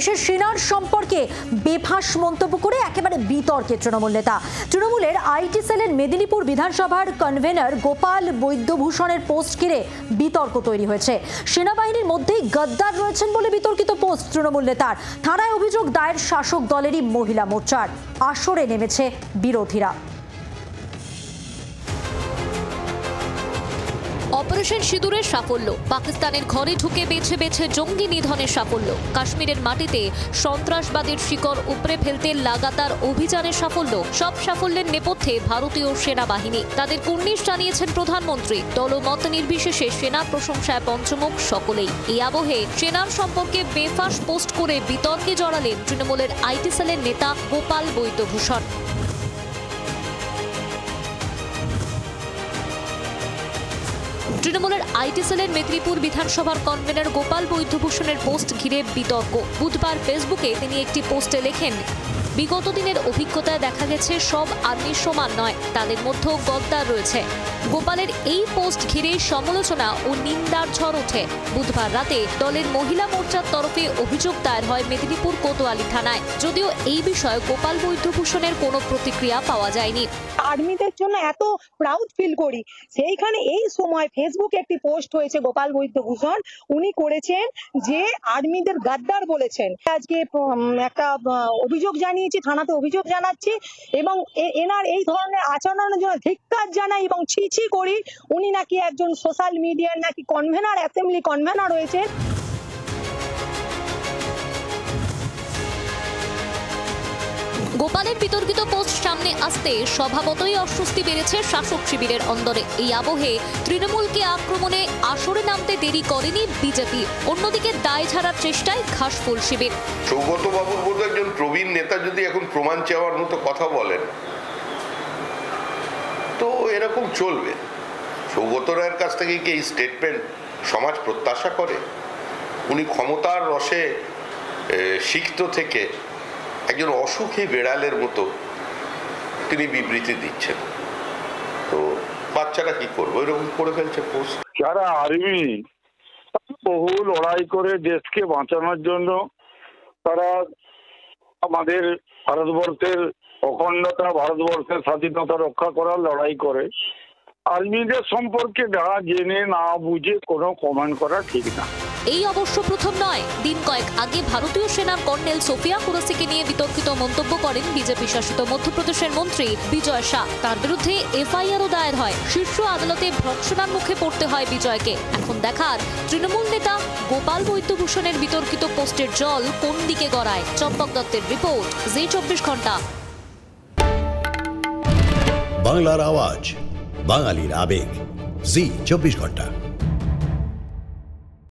দেশের সেনার সম্পর্কে বেফাঁস মন্তব্য করে একেবারে বিতর্কে তৃণমূল নেতা। তৃণমূলের আইটি সেলের মেদিনীপুর বিধানসভার কনভেনর গোপাল বৈদ্যভূষণের পোস্ট ঘিরে বিতর্ক তৈরি হয়েছে। সেনাবাহিনীর মধ্যেই গদ্দার রয়েছেন বলে বিতর্কিত পোস্ট তৃণমূল নেতার। থানায় অভিযোগ দায়ের শাসক দলেরই মহিলা মোর্চার। আসরে নেমেছে বিরোধীরা। অপারেশন সিঁদুরের সাফল্য, পাকিস্তানের ঘরে ঢুকে বেছে বেছে জঙ্গি নিধনের সাফল্য, কাশ্মীরের মাটিতে সন্ত্রাসবাদের শিকড় উপড়ে ফেলতে লাগাতার অভিযানের সাফল্য, সব সাফল্যের নেপথ্যে ভারতীয় সেনাবাহিনী। তাদের কুর্নিশ জানিয়েছেন প্রধানমন্ত্রী। দলমত নির্বিশেষে সেনা প্রশংসায় পঞ্চমুখ সকলেই। এই আবহে সেনার সম্পর্কে বেফাঁস পোস্ট করে বিতর্কে জড়ালেন তৃণমূলের আইটি সেলের নেতা গোপাল বৈদ্যভূষণ। তৃণমূলের আইটি সেলের মেদিনীপুর বিধানসভার কনভেনর গোপাল বৈদ্যভূষণের পোস্ট ঘিরে বিতর্ক। বুধবার ফেসবুকে তিনি একটি পোস্টে লেখেন, বিগত দিনের অভিজ্ঞতায় দেখা গেছে সব আর্মি সমান নয়, তাদের মধ্যেও গদ্দার রয়েছে। গোপালের এই পোস্ট ঘিরে সমালোচনা ও নিন্দার ঝড় ওঠে। বুধবার রাতে দলের মহিলা মোর্চার তরফে অভিযোগ দায়ের হয় মেদিনীপুর কোতোয়ালি থানায়। যদিও এই বিষয়ে গোপাল বৈদ্যভূষণের কোনো প্রতিক্রিয়া পাওয়া যায়নি। আর্মিদের জন্য এত প্রাউড ফিল করি, সেইখানে এই সময় ফেসবুকে একটি পোস্ট হয়েছে গোপাল বৈদ্যভূষণ, উনি করেছেন যে আর্মিদের গাদ্দার বলেছেন। আজকে একটা অভিযোগ জানিয়েছি, থানাতে অভিযোগ জানাচ্ছি এবং এনার এই ধরনের আচরণের জন্য ধিক্কার জানাই এবং ছি করি। উনি নাকি একজন সোশ্যাল মিডিয়ার নাকি কনভেনর, অ্যাসেম্বলি কনভেনর রয়েছে। গোপালের বিতর্কিত পোস্ট সামনে আসতে স্বভাবতই অস্বস্তি বেড়েছে শাসক শিবিরের অন্দরে। এই আবহে তৃণমূলকে আক্রমণে আসরে নামতে দেরি করেনি বিজেপি। অন্যদিকে দায় ঝাড়ার চেষ্টায় ঘাসফুল শিবির। সৌগত বাবুর মতো একজন প্রবীণ নেতা যদি এখন প্রমাণ চাওয়ার মতো কথা বলেন তো এরকম চলবে। সৌগত রায়ের কাছ থেকে কি এই স্টেটমেন্ট সমাজ প্রত্যাশা করে? উনি ক্ষমতার রসে সিক্ত থেকে একজন অসুখী বেড়ালের মতো তিনি বিবৃতি দিচ্ছেন। তো বাচ্চারা কি করবো, এরকম করে ফেলছে পোস্ট। যারা আর্মি বহু লড়াই করে দেশকে বাঁচানোর জন্য, তারা আমাদের ভারতবর্ষের অখণ্ডতা, ভারতবর্ষের স্বাধীনতা রক্ষা করার লড়াই করে। আর্মিদের সম্পর্কে না জেনে না বুঝে কোনো কমেন্ট করা ঠিক না। এই অবশ্য প্রথম নয়। দিন কয়েক আগে ভারতীয় সেনার কর্নেল সোফিয়া কুরেশিকে নিয়ে বিতর্কিত মন্তব্য করেন বিজেপি শাসিত মধ্যপ্রদেশের মন্ত্রী বিজয় শাহ। তার বিরুদ্ধে এফআইআরও দায়ের হয়। শীর্ষ আদালতে ভর্ৎসনার মুখে পড়তে হয় বিজয়কে। এখন দেখার তৃণমূল নেতা গোপাল বৈদ্যভূষণের বিতর্কিত পোস্টের জল কোন দিকে গড়ায়। চম্পক দত্তের রিপোর্ট, জি 24 ঘন্টা। বাংলার আওয়াজ, বাঙালির আবেগ, জি 24 ঘন্টা।